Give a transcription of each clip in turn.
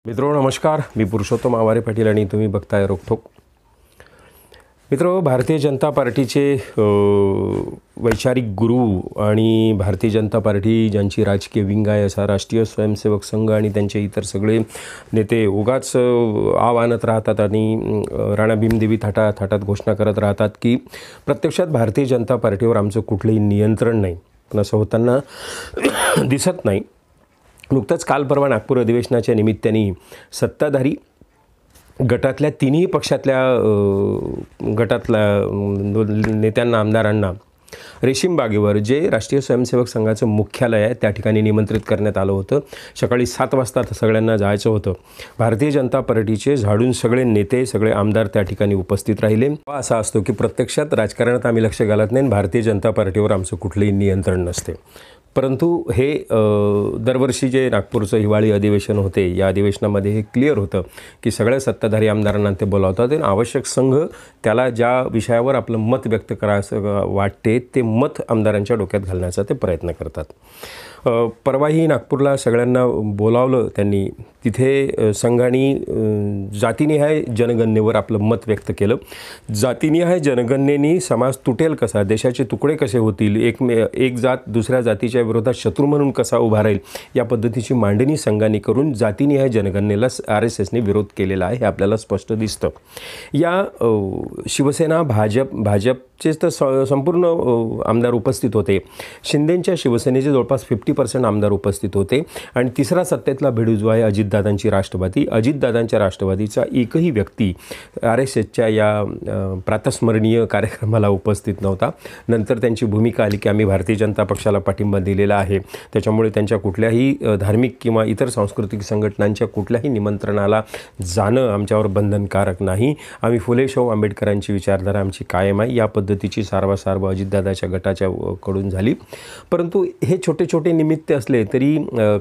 मित्रो नमस्कार, मी पुरुषोत्तम आवारे पाटील आणि तुम्ही बघताय रोकठोक. मित्रो, भारतीय जनता पार्टीचे वैचारिक गुरु आणि भारतीय जनता पार्टी ज्यांची राजकीय विंग आहे असा राष्ट्रीय स्वयंसेवक संघ आणि त्यांचे इतर सगळे नेते उगाच आव आणत राहतात आणि राणा भीमदेवी थाटात घोषणा करत राहतात की प्रत्यक्षात भारतीय जनता पार्टीवर आमचं कुठलंही नियंत्रण नाही, पण असं होताना दिसत नाही. नुकतंच काल परवा नागपूर अधिवेशनाच्या निमित्ताने सत्ताधारी गटातल्या तिन्ही पक्षातल्या नेत्यांना आमदारांना रेशीम बागेवर जे राष्ट्रीय स्वयंसेवक संघाचं मुख्यालय आहे त्या ठिकाणी निमंत्रित करण्यात आलं होतं. सकाळी 7 वाजता सगळ्यांना जायचं होतं. भारतीय जनता पार्टीचे झाडून सगळे नेते सगळे आमदार त्या ठिकाणी उपस्थित राहिले. असा असतो की प्रत्यक्षात राजकारणात आम्ही लक्ष घालत नाही, भारतीय जनता पार्टीवर आमचं कुठलंही नियंत्रण नसते. परंतु हे दरवर्षी जे नागपूरचं हिवाळी अधिवेशन होते या अधिवेशनामध्ये हे क्लिअर होतं की सगळ्या सत्ताधारी आमदारांना ते बोलावतात आणि आवश्यक संघ त्याला ज्या विषयावर आपलं मत व्यक्त करायचं वाटते ते मत आमदारांच्या डोक्यात घालण्याचा ते प्रयत्न करतात. परवाही नागपूरला सगळ्यांना बोलावलं त्यांनी. तिथे संघाने जातीनिहाय जनगणनेवर आपलं मत व्यक्त केलं. जातीनिहाय जनगणनेनी समाज तुटेल कसा, देशाचे तुकडे कसे होतील, एक जात दुसऱ्या जातीच्या विरोधात शत्रू म्हणून कसा उभा राहील या पद्धतीची मांडणी संघाने करून जातीनिहाय जनगणनेला RSSने विरोध केलेला आहे हे आपल्याला स्पष्ट दिसतं. या शिवसेना भाजपचेच तर संपूर्ण आमदार उपस्थित होते. शिंदेंच्या शिवसेनेचे जवळपास 50% आमदार उपस्थित होते आणि तिसरा सत्तेतला भिडू जो आहे अजितदादांची राष्ट्रवादी. अजितदादांच्या राष्ट्रवादीचा एकही व्यक्ती RSSच्या या प्रातस्मरणीय कार्यक्रमाला उपस्थित नव्हता. नंतर त्यांची भूमिका आली की आम्ही भारतीय जनता पक्षाला पाठिंबा दिलेला आहे, त्याच्यामुळे त्यांच्या कुठल्याही धार्मिक किंवा इतर सांस्कृतिक संघटनांच्या कुठल्याही निमंत्रणाला जाणं आमच्यावर बंधनकारक नाही. आम्ही फुले शाहू आंबेडकरांची विचारधारा आमची कायम आहे. या पद्धतीची सारवासारव अजितदादाच्या गटाच्या कडून झाली. परंतु हे छोटे छोटे निमित्त असले तरी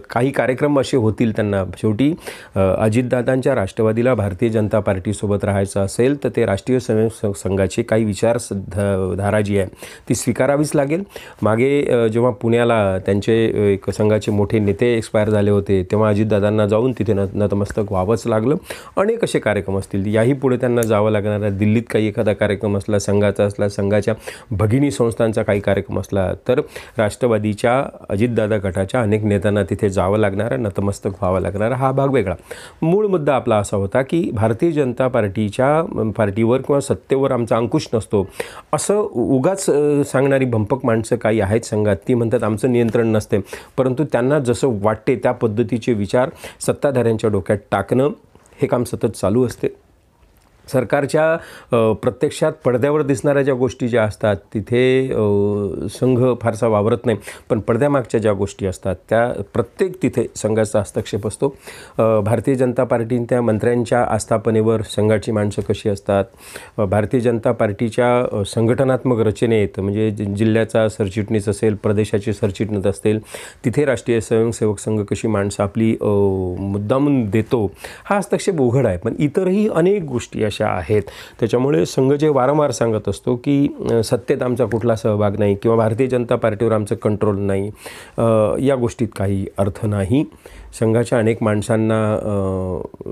काही कार्यक्रम असे होतील त्यांना. शेवटी अजितदादांच्या राष्ट्रवादीला भारतीय जनता पार्टीसोबत राहायचं असेल तर ते राष्ट्रीय स्वयंसेवक संघाची काही विचारधारा जी आहे ती स्वीकारावीच लागेल. मागे जेव्हा पुण्याला त्यांचे एक संघाचे मोठे नेते एक्सपायर झाले होते तेव्हा अजितदादांना जाऊन तिथे नतमस्तक व्हावंच लागलं. अनेक असे कार्यक्रम असतील. याही पुढे त्यांना जावं लागणार आहे. दिल्लीत काही एखादा कार्यक्रम असला, संघाचा असला, संघाच्या भगिनी संस्थांचा काही कार्यक्रम असला तर राष्ट्रवादीच्या अजितदादा गटाच्या अनेक नेत्यांना तिथे जावं लागणार आहे, नतमस्तक व्हावं लागणार. हा भाग वेगळा. मूळ मुद्दा आपला असा होता की भारतीय जनता पार्टीवर किंवा सत्तेवर आमचा अंकुश नसतो असं उगाच सांगणारी भंपक माणसं काही आहेत संघात. ती म्हणतात आमचं नियंत्रण नसते, परंतु त्यांना जसं वाटते त्या पद्धतीचे विचार सत्ताधाऱ्यांच्या डोक्यात टाकणं हे काम सतत चालू असते. सरकारच्या प्रत्यक्षात पडद्यावर दिसणाऱ्या ज्या गोष्टी ज्या असतात तिथे संघ फारसा वावरत नाही, पण पडद्यामागच्या ज्या गोष्टी असतात त्या प्रत्येक तिथे संघाचा हस्तक्षेप असतो. भारतीय जनता पार्टीने त्या मंत्र्यांच्या आस्थापनेवर संघाची माणसं कशी असतात, भारतीय जनता पार्टीच्या संघटनात्मक रचनेत म्हणजे जिल्ह्याचा सरचिटणीस असेल, प्रदेशाचे सरचिटणीस असतील, तिथे राष्ट्रीय स्वयंसेवक संघ कशी माणसं आपली मुद्दामून देतो हा हस्तक्षेप उघड आहे. पण इतरही अनेक गोष्टी अशा आहेत. त्याच्यामुळे संघ जे वारंवार सांगत असतो की सत्तेत आमचा कुठला सहभाग नाही किंवा भारतीय जनता पार्टीवर आमचं कंट्रोल नाही, या गोष्टीत काही अर्थ नाही. संघाच्या अनेक माणसांना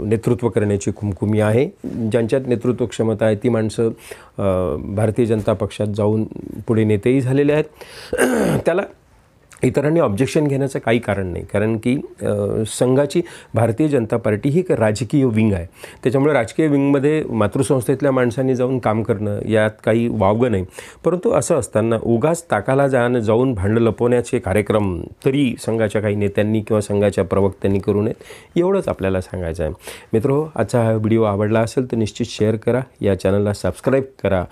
नेतृत्व करण्याची खुमखुमी आहे. ज्यांच्यात नेतृत्व क्षमता आहे ती माणसं भारतीय जनता पक्षात जाऊन पुढे नेतेही झालेले आहेत. त्याला इतरांनी ऑब्जेक्शन घेण्याचं काही कारण नाही, कारण की संघाची भारतीय जनता पार्टी ही एक राजकीय विंग आहे. त्याच्यामुळे राजकीय विंगमध्ये मातृसंस्थेतल्या माणसांनी जाऊन काम करणं यात काही वावगं नाही. परंतु असं असताना उगाच ताकाला जाऊन भांडं लपवण्याचे कार्यक्रम तरी संघाच्या काही नेत्यांनी किंवा संघाच्या प्रवक्त्यांनी करू नयेत, एवढंच आपल्याला सांगायचं आहे. मित्रो, आजचा हा व्हिडिओ आवडला असेल तर निश्चित शेअर करा, या चॅनलला सबस्क्राईब करा